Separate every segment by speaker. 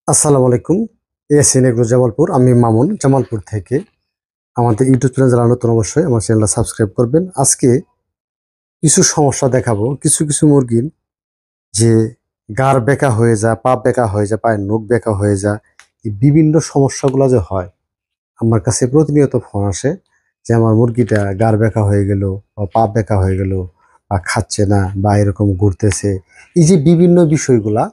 Speaker 1: আসসালামু আলাইকুম। SN agro Jamalpur. আমি মামুন জামালপুর থেকে। আমাদের ইউটিউব চ্যানেল যারা নতুন অবশ্যই আমার চ্যানেলটা সাবস্ক্রাইব করবেন। আজকে কিছু সমস্যা দেখাবো। কিছু মুরগির যে গাড় বেঁকা হয়ে যায়, পা বেঁকা হয়ে যায়, পায়ের নখ বেঁকা হয়ে যায়, এই বিভিন্ন সমস্যাগুলো যে হয়, আমার কাছে প্রতিনিয়ত ফোন আসে যে আমার মুরগিটা গাড় বেঁকা হয়ে গেল বা পা বেঁকা হয়ে গেল বা খাচ্ছে না বা এরকম ঘুরতেছে। এই যে বিভিন্ন বিষয়গুলা,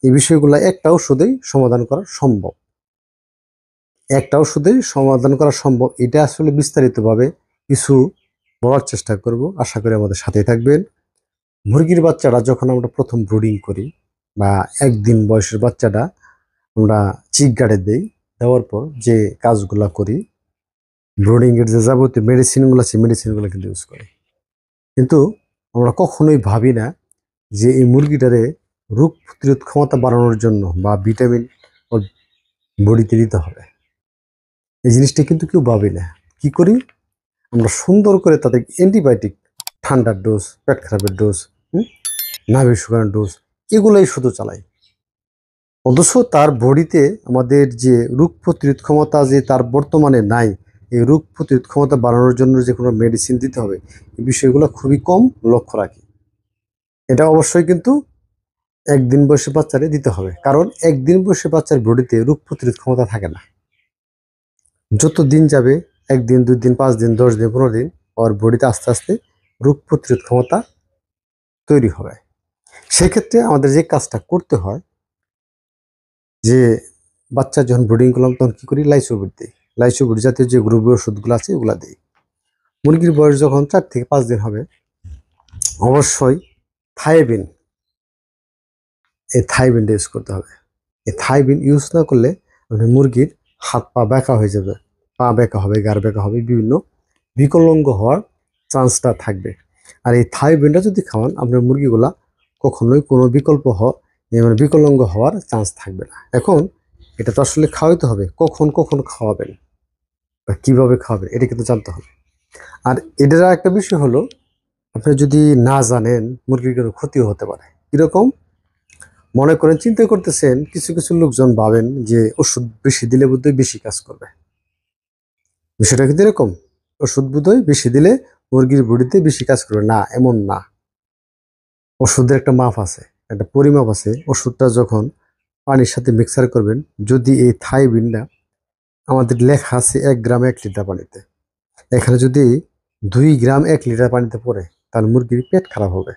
Speaker 1: এই বিষয়গুলা একটা ওষুধেই সমাধান করা সম্ভব। একটা ওষুধেই সমাধান করা সম্ভব। এটা আসলে বিস্তারিতভাবে কিছু বলার চেষ্টা করব। আশা করি আমাদের সাথেই থাকবেন। মুরগির বাচ্চাটা যখন আমরা প্রথম ব্রুডিং করি বা একদিন বয়সের বাচ্চাটা আমরা চিক গার্ডে দেই, দেওয়ার পর যে কাজগুলা করি, ব্রুডিংয়ের যে যাবতীয় মেডিসিনগুলো আছে মেডিসিনগুলো কিন্তু ইউজ করি। কিন্তু আমরা কখনোই ভাবি না যে এই মুরগিটারে রোগ প্রতিরোধ ক্ষমতা বাড়ানোর জন্য বা ভিটামিন ওর বডিতে দিতে হবে। এই জিনিসটা কিন্তু কেউ ভাবি না। কি করি আমরা? সুন্দর করে তাদের অ্যান্টিবায়োটিক, ঠান্ডার ডোজ, পেট খারাপের ডোজ, নাভি শুকানোর ডোজ, এগুলোই শুধু চালাই। অথচ তার বডিতে আমাদের যে রোগ প্রতিরোধ ক্ষমতা যে তার বর্তমানে নাই, এই রোগ প্রতিরোধ ক্ষমতা বাড়ানোর জন্য যে কোনো মেডিসিন দিতে হবে, এই বিষয়গুলো খুবই কম লক্ষ্য রাখি। এটা অবশ্যই কিন্তু একদিন বয়সী বাচ্চারে দিতে হবে, কারণ একদিন বয়সী বাচ্চার বডিতে রোগ প্রতিরোধ ক্ষমতা থাকে না। যত দিন যাবে, একদিন, 2 দিন, 5 দিন, 10 দিন, 15 দিন, ওর বডিতে আস্তে আস্তে রোগ প্রতিরোধ ক্ষমতা তৈরি হবে। সেক্ষেত্রে আমাদের যে কাজটা করতে হয়, যে বাচ্চা যখন ব্রিডিং করলাম তখন কি করি? লাইসোবিট দিই। লাইসোবিট জাতীয় যে গ্রুপীয় ওষুধগুলো আছে এগুলো দিই। মুরগির বয়স যখন 4 থেকে 5 দিন হবে, অবশ্যই থাইবিন, এই থাইবিনটা ইউজ করতে হবে। এই থাইবিন ইউজ না করলে মুরগির হাত পা বেঁকা হয়ে যাবে, পা বেঁকা হবে, গাড় বেঁকা হবে, বিভিন্ন বিকলাঙ্গ হওয়ার চান্সটা থাকবে। আর এই থাইবিনটা যদি খাওয়ান, আপনার মুরগিগুলা কখনোই কোনো মানে বিকলাঙ্গ হওয়ার চান্স থাকবে না। এখন এটা তো আসলে খাওয়াইতে হবে, কখন কখন খাওয়াবেন বা কীভাবে খাওয়াবেন এটা কিন্তু জানতে হবে। আর এটার একটা বিষয় হলো, আপনি যদি না জানেন মুরগির কোনো ক্ষতিও হতে পারে। কীরকম? মনে করেন চিন্তা করতেছেন, কিছু লোকজন ভাবেন যে ওষুধ বেশি দিলে বোধহয় বেশি কাজ করবে। বিষয়টা কিন্তু এরকম, ওষুধ বোধহয় বেশি দিলে মুরগির বডিতে বেশি কাজ করবে না, এমন না। ওষুধের একটা মাপ আছে, একটা পরিমাপ আছে। ওষুধটা যখন পানির সাথে মিক্সার করবেন, যদি এই থাইবিনটা, আমাদের লেখা আছে 1 গ্রাম 1 লিটার পানিতে, এখানে যদি 2 গ্রাম 1 লিটার পানিতে পড়ে, তাহলে মুরগির পেট খারাপ হবে।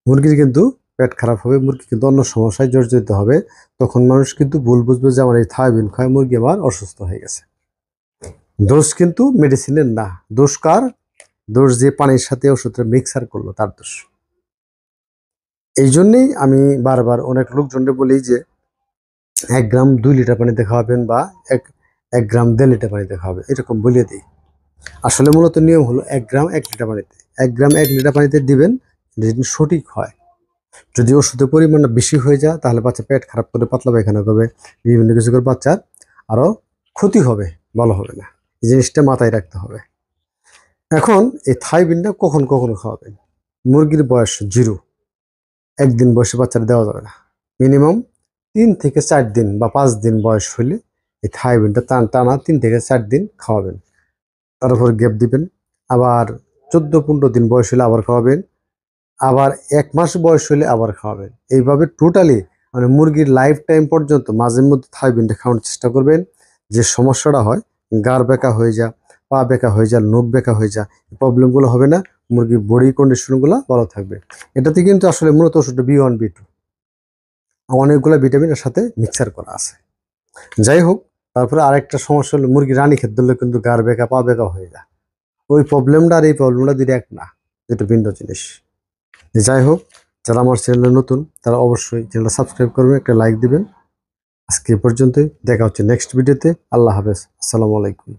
Speaker 1: মুরগির কিন্তু পেট খারাপ হবে, মুরগি কিন্তু অন্য সমস্যায় জর্জরিত হবে। তখন মানুষ কিন্তু ভুল বুঝবে যে আমার এই থাইবিন খায় মুরগি আবার অসুস্থ হয়ে গেছে। দোষ কিন্তু মেডিসিনের না, দোষ কার? দোষ যে পানির সাথে ওষুধটা মিক্সার করলো, তার দোষ। এই জন্যেই আমি বারবার অনেক লোকজনকে বলি যে 1 গ্রাম 2 লিটার পানিতে খাওয়াবেন বা এক 1 গ্রাম 1.5 লিটার পানিতে খাওয়াবে, এরকম বলে দিই। আসলে মূলত নিয়ম হলো 1 গ্রাম 1 লিটার পানিতে, 1 গ্রাম 1 লিটার পানিতে দিবেন, যদি সঠিক হয়। যদি ওষুধের পরিমাণটা বেশি হয়ে যায়, তাহলে বাচ্চা পেট খারাপ করে, পাতলা পায়খানা করবে, বিভিন্ন কিছু করে বাচ্চার আরও ক্ষতি হবে, ভালো হবে না। এই জিনিসটা মাথায় রাখতে হবে। এখন এই থাইবিনটা কখন কখন খাওয়াবেন? মুরগির বয়স 0, একদিন বয়সে বাচ্চারা দেওয়া যাবে না। মিনিমাম 3 থেকে 4 দিন বা 5 দিন বয়স হলে এই থাইবিনটা টানা 3 থেকে 4 দিন খাওয়াবেন। তারপর গ্যাপ দিবেন। আবার 14-15 দিন বয়স হলে আবার খাওয়াবেন। আবার 1 মাস বয়স হলে আবার খাওয়াবেন। এইভাবে টোটালি মানে মুরগির লাইফ টাইম পর্যন্ত মাঝে মধ্যে থাইবিনটা খাওয়ানোর চেষ্টা করবেন। যে সমস্যাটা হয়, গাড় বেঁকা হয়ে যায়, পা বেঁকা হয়ে যায়, নখ বেঁকা হয়ে যায়, এই প্রবলেমগুলো হবে না। মুরগির বডি কন্ডিশনগুলো ভালো থাকবে। এটাতে কিন্তু আসলে মূলত ওষুধটা B1 B2 অনেকগুলো ভিটামিন এর সাথে মিক্সার করা আছে। যাই হোক, তারপরে আরেকটা সমস্যা হলো, মুরগি রানীক্ষেত ধরলে কিন্তু গাড় বেঁকা, পা বেঁকা হয়ে যায়। ওই প্রবলেমটা আর এই প্রবলেমটা দুটো এক না, দুটো ভিন্ন জিনিস। যাই হোক, যারা আমার চ্যানেলে নতুন তারা অবশ্যই চ্যানেলটা সাবস্ক্রাইব করবেন, একটা লাইক দিবেন। আজকে এ পর্যন্তই, দেখা হচ্ছে নেক্সট ভিডিওতে। আল্লাহ হাফেজ, আসসালামু আলাইকুম।